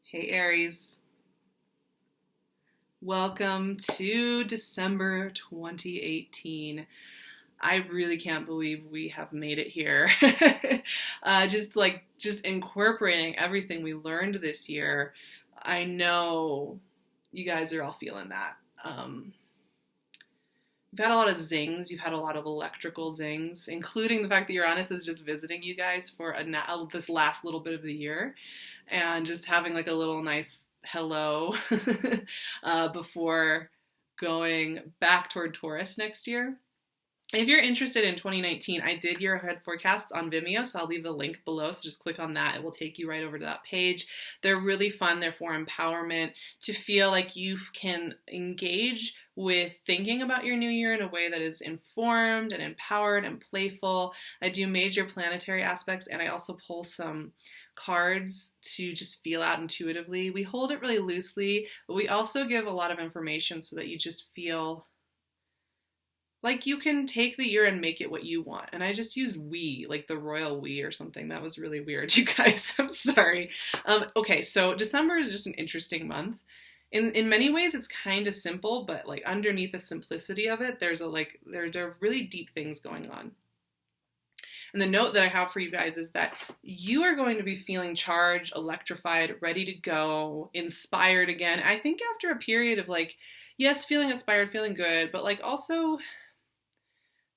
Hey Aries, welcome to December 2018. I really can't believe we have made it here. Just incorporating everything we learned this year. I know you guys are all feeling that. You've had a lot of zings. You've had a lot of electrical zings, including the fact that Uranus is just visiting you guys for this last little bit of the year, and just having like a little nice hello before going back toward Taurus next year. If you're interested in 2019, I did year ahead forecasts on Vimeo, so I'll leave the link below. So just click on that. It will take you right over to that page. They're really fun. They're for empowerment, to feel like you can engage with thinking about your new year in a way that is informed and empowered and playful. I do major planetary aspects, and I also pull some cards to just feel out intuitively. We hold it really loosely, but we also give a lot of information so that you just feel like you can take the year and make it what you want. And I just use we, like the royal we or something. That was really weird, you guys. I'm sorry. Okay, so December is just an interesting month. In many ways, it's kind of simple, but like underneath the simplicity of it, there are really deep things going on. And the note that I have for you guys is that you are going to be feeling charged, electrified, ready to go, inspired again. I think after a period of like, yes, feeling inspired, feeling good, but like also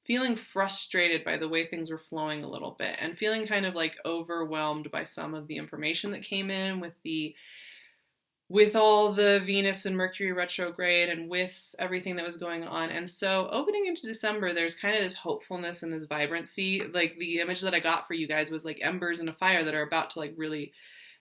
feeling frustrated by the way things were flowing a little bit, and feeling kind of like overwhelmed by some of the information that came in with all the Venus and Mercury retrograde and with everything that was going on. And so opening into December, there's kind of this hopefulness and this vibrancy. Like the image that I got for you guys was like embers in a fire that are about to like really,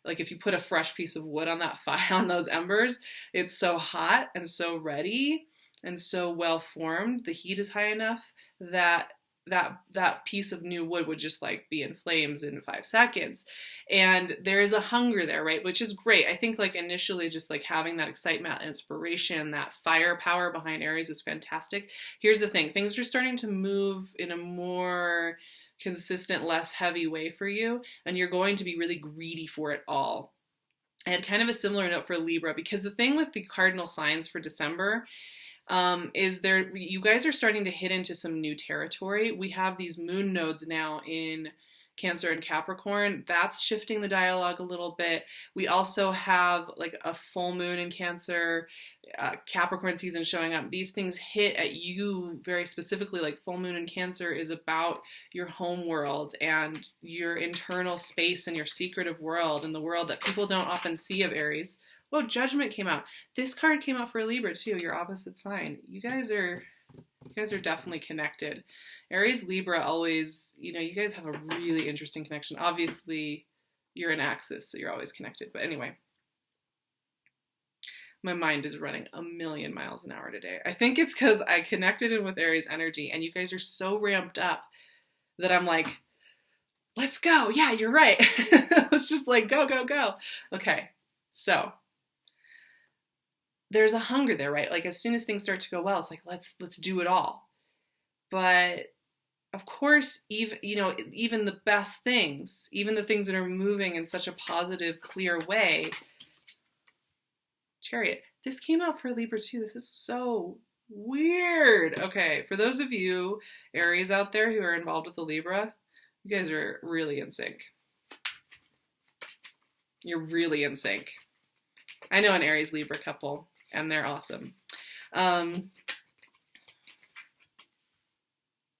like if you put a fresh piece of wood on that fire, on those embers, it's so hot and so ready and so well formed. The heat is high enough that that piece of new wood would just like be in flames in 5 seconds. And there is a hunger there, right? Which is great. I think like initially just like having that excitement, inspiration, that firepower behind Aries is fantastic. Here's the thing. Things are starting to move in a more consistent, less heavy way for you. And you're going to be really greedy for it all. I had kind of a similar note for Libra, because the thing with the cardinal signs for December is you guys are starting to hit into some new territory. We have these moon nodes now in Cancer and Capricorn. That's shifting the dialogue a little bit. We also have like a full moon in Cancer, Capricorn season showing up. These things hit at you very specifically. Like full moon in Cancer is about your home world and your internal space and your secretive world and the world that people don't often see of Aries. Whoa, Judgment came out. This card came out for Libra too, your opposite sign. You guys are definitely connected. Aries, Libra always, you guys have a really interesting connection. Obviously, you're an axis, so you're always connected. But anyway, my mind is running a million miles an hour today. I think it's because I connected in with Aries energy, and you guys are so ramped up that I'm like, let's go. Yeah, you're right. Let's just like go, go, go. Okay, so there's a hunger there, right? Like as soon as things start to go well, it's like, let's do it all. But of course, even the best things, even the things that are moving in such a positive, clear way, Chariot, this came out for Libra too. This is so weird. Okay, for those of you Aries out there who are involved with the Libra, you guys are really in sync. You're really in sync. I know an Aries Libra couple, and they're awesome.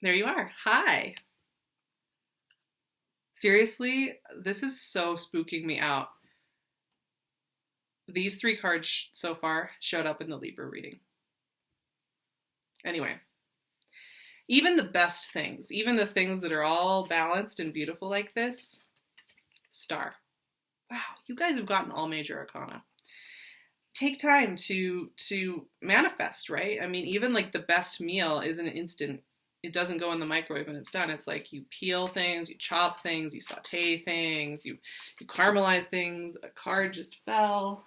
There you are. Hi. Seriously, this is so spooking me out. These 3 cards so far showed up in the Libra reading. Anyway, even the best things, even the things that are all balanced and beautiful like this, Star. Wow, you guys have gotten all major arcana. Take time to manifest, right? I mean, even like the best meal is an instant. It doesn't go in the microwave and it's done. It's like you peel things, you chop things, you saute things, you caramelize things. A card just fell.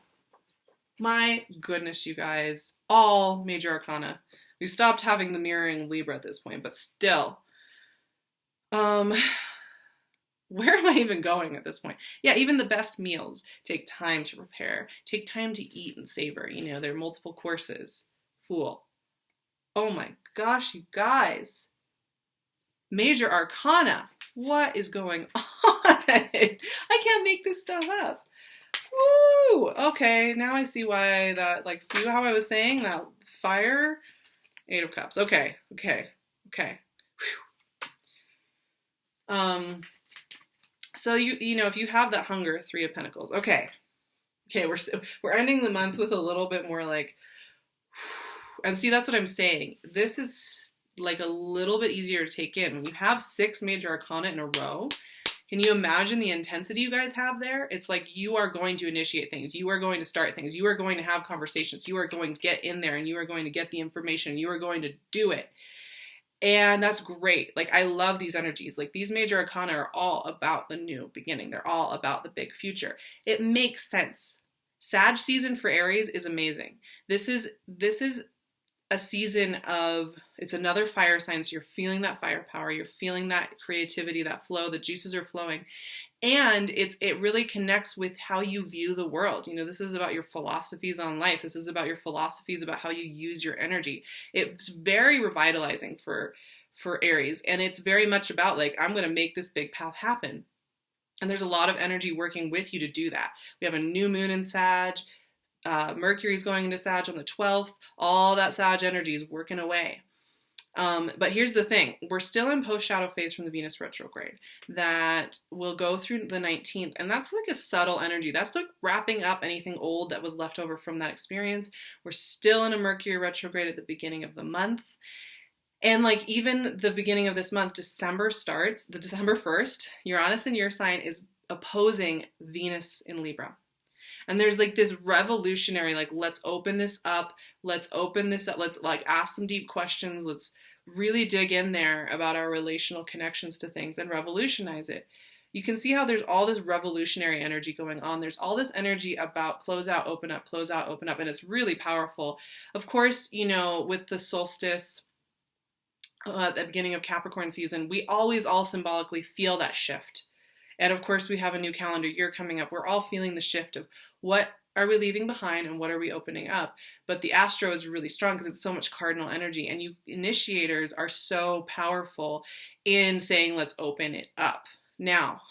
My goodness, you guys, all major arcana. We've stopped having the mirroring of Libra at this point, but still. Where am I even going at this point? Yeah, even the best meals take time to prepare, take time to eat and savor. You know, there are multiple courses. Fool. Oh my gosh, you guys. Major arcana. What is going on? I can't make this stuff up. Woo! Okay, now I see why that, like, see how I was saying that fire? 8 of Cups. Okay. Whew. So you know, if you have that hunger, 3 of Pentacles. Okay, we're ending the month with a little bit more like, and see, that's what I'm saying. This is like a little bit easier to take in. When you have 6 major arcana in a row, can you imagine the intensity you guys have there? It's like you are going to initiate things. You are going to start things. You are going to have conversations. You are going to get in there and you are going to get the information. You are going to do it. And that's great. Like, I love these energies. Like, these major arcana are all about the new beginning. They're all about the big future. It makes sense. Sag season for Aries is amazing. This is a season of, it's another fire sign. So you're feeling that firepower. You're feeling that creativity, that flow, the juices are flowing. And it really connects with how you view the world. You know, this is about your philosophies on life. This is about your philosophies about how you use your energy. It's very revitalizing for Aries. And it's very much about like, I'm going to make this big path happen. And there's a lot of energy working with you to do that. We have a new moon in Sag. Mercury's going into Sag on the 12th. All that Sag energy is working away. But here's the thing. We're still in post-shadow phase from the Venus retrograde that will go through the 19th. And that's like a subtle energy. That's like wrapping up anything old that was left over from that experience. We're still in a Mercury retrograde at the beginning of the month. And like even the beginning of this month, December starts, the December 1st, Uranus in your sign is opposing Venus in Libra. And there's like this revolutionary, like, let's open this up. Let's like ask some deep questions. Let's really dig in there about our relational connections to things and revolutionize it. You can see how there's all this revolutionary energy going on. There's all this energy about close out, open up, and it's really powerful. Of course, you know, with the solstice at the beginning of Capricorn season, we always all symbolically feel that shift. And of course, we have a new calendar year coming up. We're all feeling the shift of what are we leaving behind and what are we opening up. But the astro is really strong because it's so much cardinal energy. And you initiators are so powerful in saying, let's open it up. Now,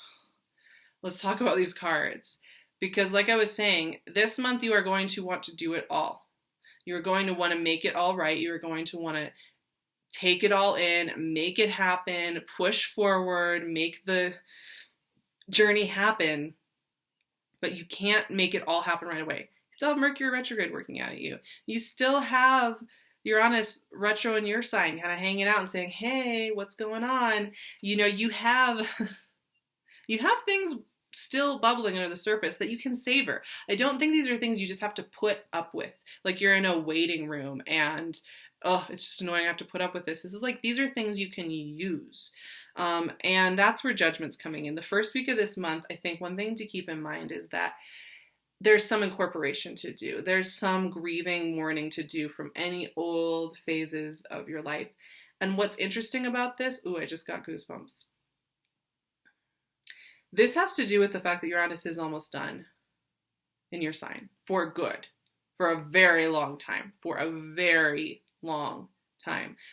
let's talk about these cards. Because like I was saying, this month you are going to want to do it all. You're going to want to make it all right. You're going to want to take it all in, make it happen, push forward, make the journey happen, but you can't make it all happen right away. You still have Mercury retrograde working out at you. You still have Uranus retro in your sign kind of hanging out and saying, hey, what's going on? You know, you have things still bubbling under the surface that you can savor. I don't think these are things you just have to put up with. Like you're in a waiting room and, oh, it's just annoying I have to put up with this. This is like, these are things you can use. And that's where Judgment's coming in. The first week of this month, I think one thing to keep in mind is that there's some incorporation to do. There's some grieving, mourning to do from any old phases of your life. And what's interesting about this, ooh, I just got goosebumps. This has to do with the fact that Uranus is almost done in your sign for good, for a very long time,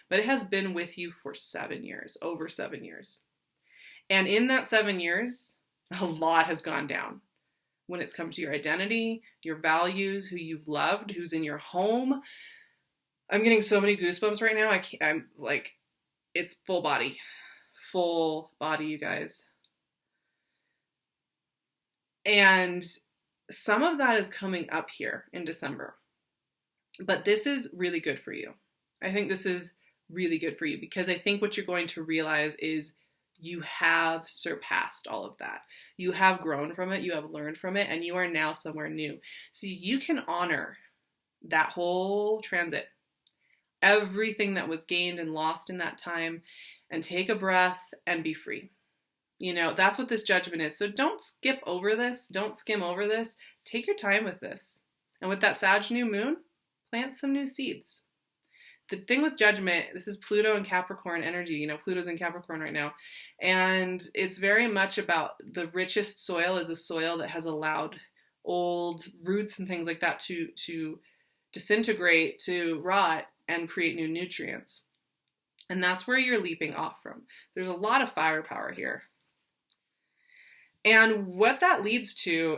but it has been with you for 7 years, over 7 years. And in that 7 years, a lot has gone down when it's come to your identity, your values, who you've loved, who's in your home. I'm getting so many goosebumps right now. I'm like, it's full body, you guys. And some of that is coming up here in December, but this is really good for you. I think this is really good for you because I think what you're going to realize is you have surpassed all of that. You have grown from it, you have learned from it, and you are now somewhere new. So you can honor that whole transit, everything that was gained and lost in that time, and take a breath and be free. You know, that's what this Judgment is. So don't skip over this. Don't skim over this. Take your time with this. And with that Sag new moon, plant some new seeds. The thing with Judgment, this is Pluto and Capricorn energy. You know, Pluto's in Capricorn right now. And it's very much about the richest soil is the soil that has allowed old roots and things like that to disintegrate, to rot, and create new nutrients. And that's where you're leaping off from. There's a lot of firepower here. And what that leads to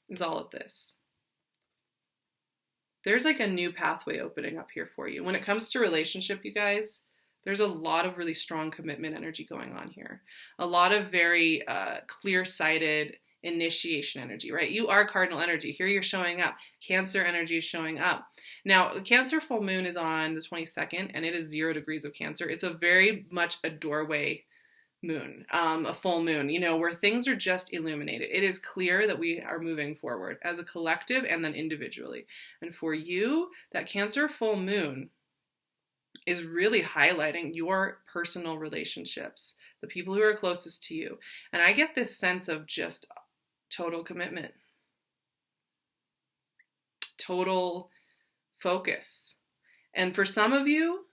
is all of this. There's like a new pathway opening up here for you. When it comes to relationship, you guys, there's a lot of really strong commitment energy going on here. A lot of very clear-sighted initiation energy, right? You are cardinal energy. Here you're showing up. Cancer energy is showing up. Now, the Cancer full moon is on the 22nd, and it is 0 degrees of Cancer. It's a very much a doorway moon, a full moon, you know, where things are just illuminated. It is clear that we are moving forward as a collective and then individually. And for you, that Cancer full moon is really highlighting your personal relationships, the people who are closest to you. And I get this sense of just total commitment, total focus. And for some of you,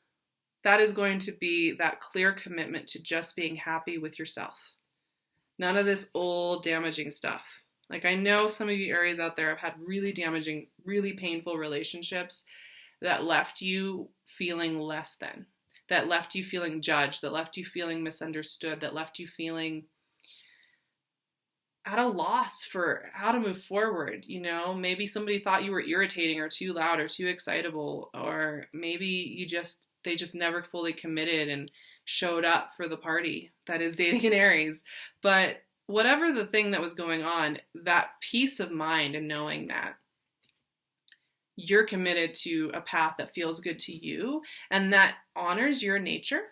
that is going to be that clear commitment to just being happy with yourself. None of this old damaging stuff. Like, I know some of you Aries out there have had really damaging, really painful relationships that left you feeling less than, that left you feeling judged, that left you feeling misunderstood, that left you feeling at a loss for how to move forward. You know, maybe somebody thought you were irritating or too loud or too excitable, or maybe they just never fully committed and showed up for the party that is dating an Aries. But whatever the thing that was going on, that peace of mind and knowing that you're committed to a path that feels good to you and that honors your nature.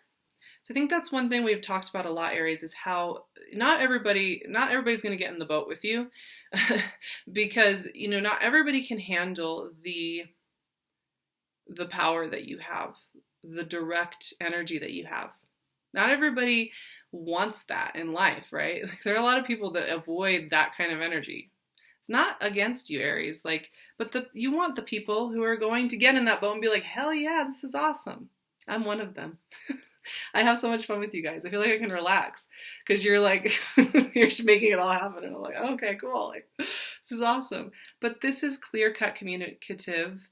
So I think that's one thing we've talked about a lot, Aries, is how not everybody's going to get in the boat with you because, you know, not everybody can handle the power that you have, the direct energy that you have. Not everybody wants that in life, right? Like, there are a lot of people that avoid that kind of energy. It's not against you, Aries, but you want the people who are going to get in that boat and be like, hell yeah, this is awesome. I'm one of them. I have so much fun with you guys. I feel like I can relax because you're like, you're just making it all happen. And I'm like, okay, cool. Like, this is awesome. But this is clear-cut, communicative,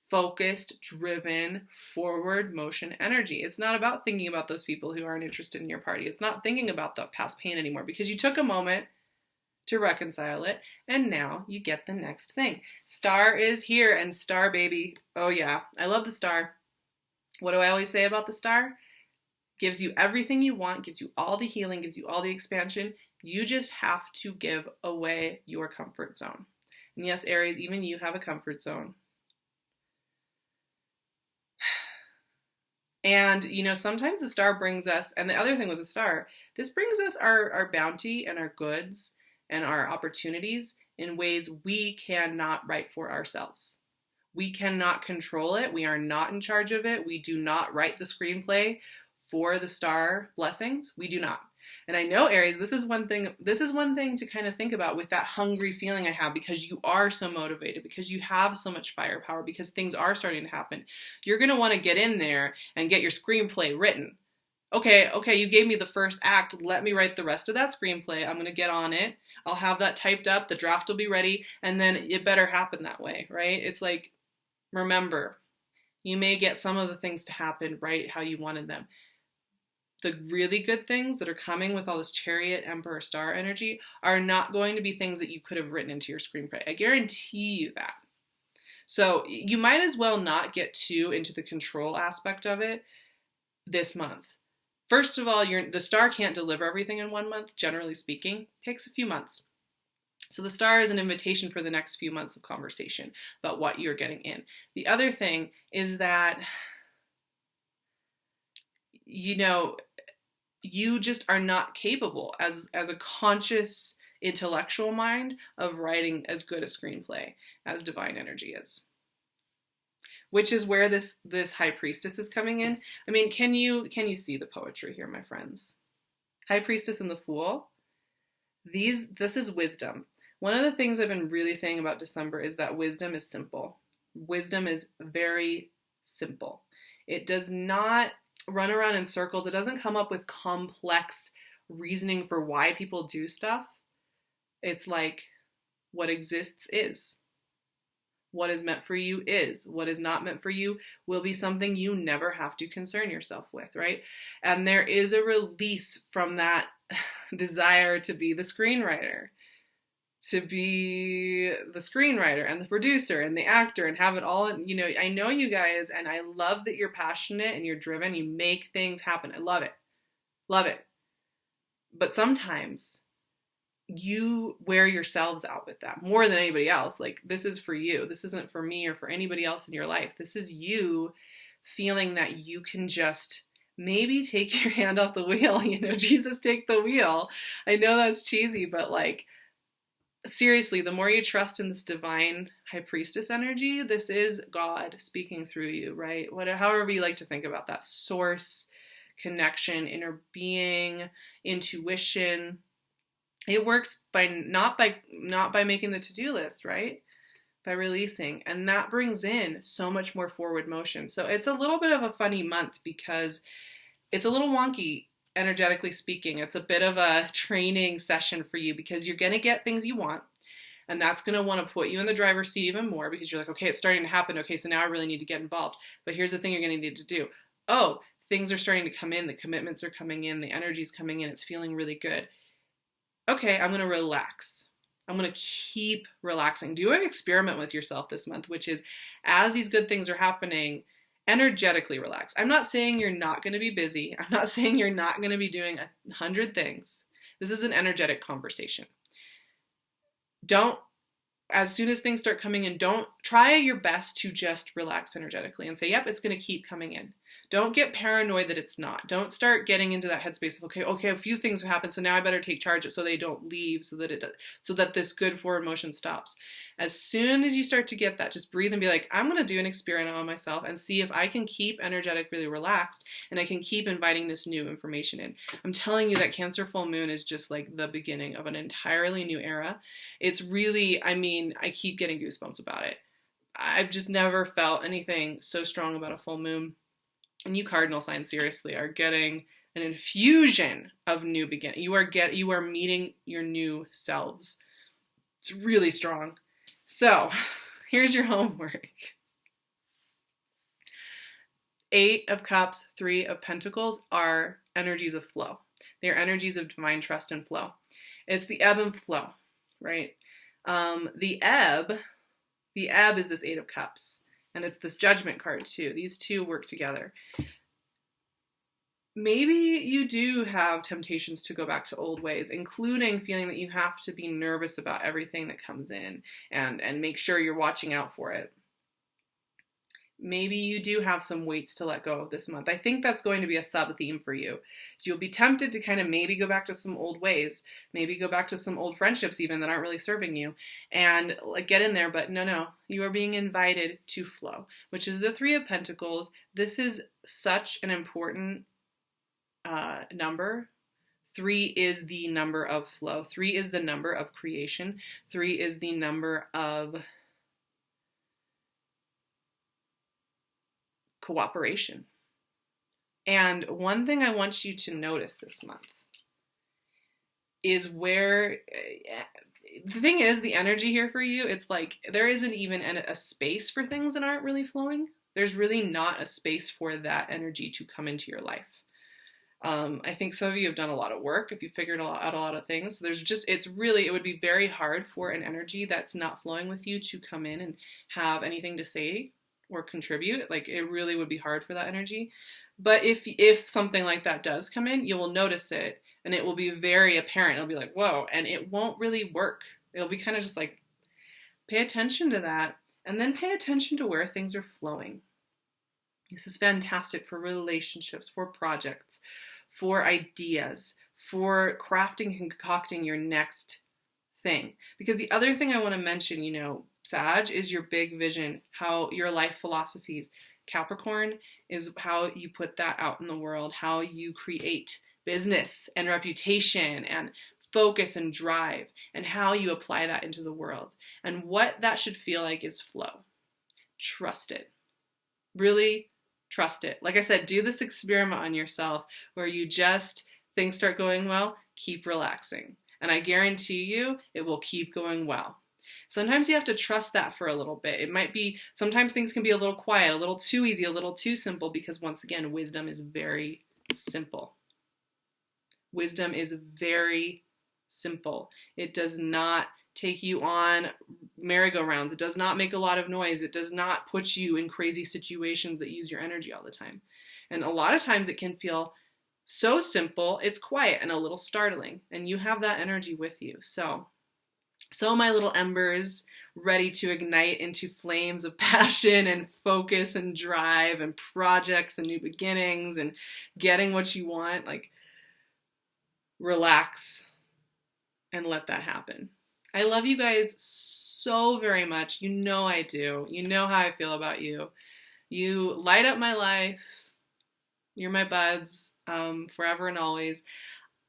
focused, driven, forward motion energy. It's not about thinking about those people who aren't interested in your party. It's not thinking about the past pain anymore because you took a moment to reconcile it, and now you get the next thing. Star is here, and star, baby. Oh yeah, I love the star. What do I always say about the star? Gives you everything you want, gives you all the healing, gives you all the expansion. You just have to give away your comfort zone. And yes, Aries, even you have a comfort zone. And, you know, sometimes the star brings us, and the other thing with the star, this brings us our bounty and our goods and our opportunities in ways we cannot write for ourselves. We cannot control it. We are not in charge of it. We do not write the screenplay for the star blessings. We do not. And I know, Aries, this is one thing to kind of think about with that hungry feeling I have, because you are so motivated, because you have so much firepower, because things are starting to happen. You're going to want to get in there and get your screenplay written. Okay, you gave me the first act. Let me write the rest of that screenplay. I'm going to get on it. I'll have that typed up. The draft will be ready. And then it better happen that way, right? It's like, remember, you may get some of the things to happen right how you wanted them. The really good things that are coming with all this Chariot, Emperor, Star energy are not going to be things that you could have written into your screenplay. I guarantee you that. So you might as well not get too into the control aspect of it this month. First of all, the star can't deliver everything in 1 month, generally speaking. It takes a few months. So the star is an invitation for the next few months of conversation about what you're getting in. The other thing is that, you know, you just are not capable as a conscious intellectual mind of writing as good a screenplay as divine energy is. Which is where this High Priestess is coming in. I mean, can you see the poetry here, my friends? High Priestess and the Fool. This is wisdom. One of the things I've been really saying about December is that wisdom is simple. Wisdom is very simple. It does not run around in circles. It doesn't come up with complex reasoning for why people do stuff. It's like, what exists is. What is meant for you is. What is not meant for you will be something you never have to concern yourself with, right? And there is a release from that desire to be the screenwriter, and the producer and the actor and have it all. You know, I know you guys, and I love that you're passionate and you're driven. You make things happen. I love it. Love it. But sometimes you wear yourselves out with that more than anybody else. Like, this is for you. This isn't for me or for anybody else in your life. This is you feeling that you can just maybe take your hand off the wheel. You know, Jesus, take the wheel. I know that's cheesy, but like, seriously, the more you trust in this divine high priestess energy, this is God speaking through you, right? However you like to think about that, source, connection, inner being, intuition. It works by not by making the to-do list, right? By releasing. And that brings in so much more forward motion. So it's a little bit of a funny month because it's a little wonky, energetically speaking. It's a bit of a training session for you because you're going to get things you want. And that's going to want to put you in the driver's seat even more because you're like, okay, it's starting to happen. Okay, so now I really need to get involved. But here's the thing you're going to need to do. Oh, things are starting to come in. The commitments are coming in. The energy's coming in. It's feeling really good. Okay, I'm going to relax. I'm going to keep relaxing. Do an experiment with yourself this month, which is as these good things are happening, energetically relax. I'm not saying you're not going to be busy. I'm not saying you're not going to be doing 100 things. This is an energetic conversation. As soon as things start coming in, don't try your best to just relax energetically and say, yep, it's going to keep coming in. Don't get paranoid that it's not. Don't start getting into that headspace of, okay, a few things have happened, so now I better take charge so they don't leave, so that this good forward motion stops. As soon as you start to get that, just breathe and be like, I'm going to do an experiment on myself and see if I can keep energetically relaxed and I can keep inviting this new information in. I'm telling you that Cancer full moon is just like the beginning of an entirely new era. It's really, I keep getting goosebumps about it. I've just never felt anything so strong about a full moon. And you cardinal signs, seriously, are getting an infusion of new beginning. You are meeting your new selves. It's really strong. So, here's your homework. 8 of Cups, 3 of Pentacles are energies of flow. They are energies of divine trust and flow. It's the ebb and flow, right? The ebb is this 8 of Cups. And it's this Judgment card too. These two work together. Maybe you do have temptations to go back to old ways, including feeling that you have to be nervous about everything that comes in and make sure you're watching out for it. Maybe you do have some weights to let go of this month. I think that's going to be a sub-theme for you. So you'll be tempted to kind of maybe go back to some old ways, maybe go back to some old friendships even that aren't really serving you and like get in there. But no, you are being invited to flow, which is the 3 of Pentacles. This is such an important number. 3 is the number of flow. 3 is the number of creation. 3 is the number of cooperation. And one thing I want you to notice this month is where the thing is, the energy here for you, it's like there isn't even a space for things that aren't really flowing. There's really not a space for that energy to come into your life. I think some of you have done a lot of work if you figured out a lot of things. So it would be very hard for an energy that's not flowing with you to come in and have anything to say or contribute. Like, it really would be hard for that energy. But if something like that does come in, you will notice it and it will be very apparent. It'll be like, whoa, and it won't really work. It'll be kind of just like, pay attention to that and then pay attention to where things are flowing. This is fantastic for relationships, for projects, for ideas, for crafting and concocting your next thing. Because the other thing I want to mention, Sag, is your big vision, how your life philosophies. Capricorn is how you put that out in the world, how you create business and reputation and focus and drive, and how you apply that into the world. And what that should feel like is flow. Trust it. Really Trust it. Like I said, do this experiment on yourself where you just, things start going well, keep relaxing. And I guarantee you it will keep going well. Sometimes you have to trust that for a little bit. It might be, sometimes things can be a little quiet, a little too easy, a little too simple, because once again, wisdom is very simple. Wisdom is very simple. It does not take you on merry-go-rounds. It does not make a lot of noise. It does not put you in crazy situations that use your energy all the time. And a lot of times it can feel so simple, it's quiet and a little startling, and you have that energy with you. So my little embers, ready to ignite into flames of passion and focus and drive and projects and new beginnings and getting what you want, like, relax and let that happen. I love you guys so very much. You know I do. You know how I feel about you. You light up my life. You're my buds, forever and always.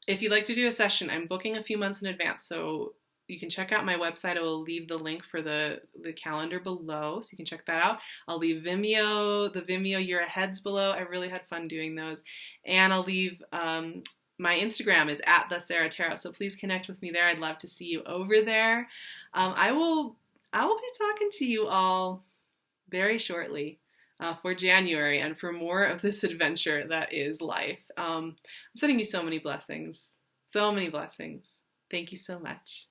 If you'd like to do a session, I'm booking a few months in advance, so you can check out my website. I will leave the link for the calendar below, so you can check that out. I'll leave the Vimeo year aheads below. I really had fun doing those. And I'll leave my Instagram is @SARAHTAROT, so please connect with me there. I'd love to see you over there. I will be talking to you all very shortly for January and for more of this adventure that is life. I'm sending you so many blessings. So many blessings. Thank you so much.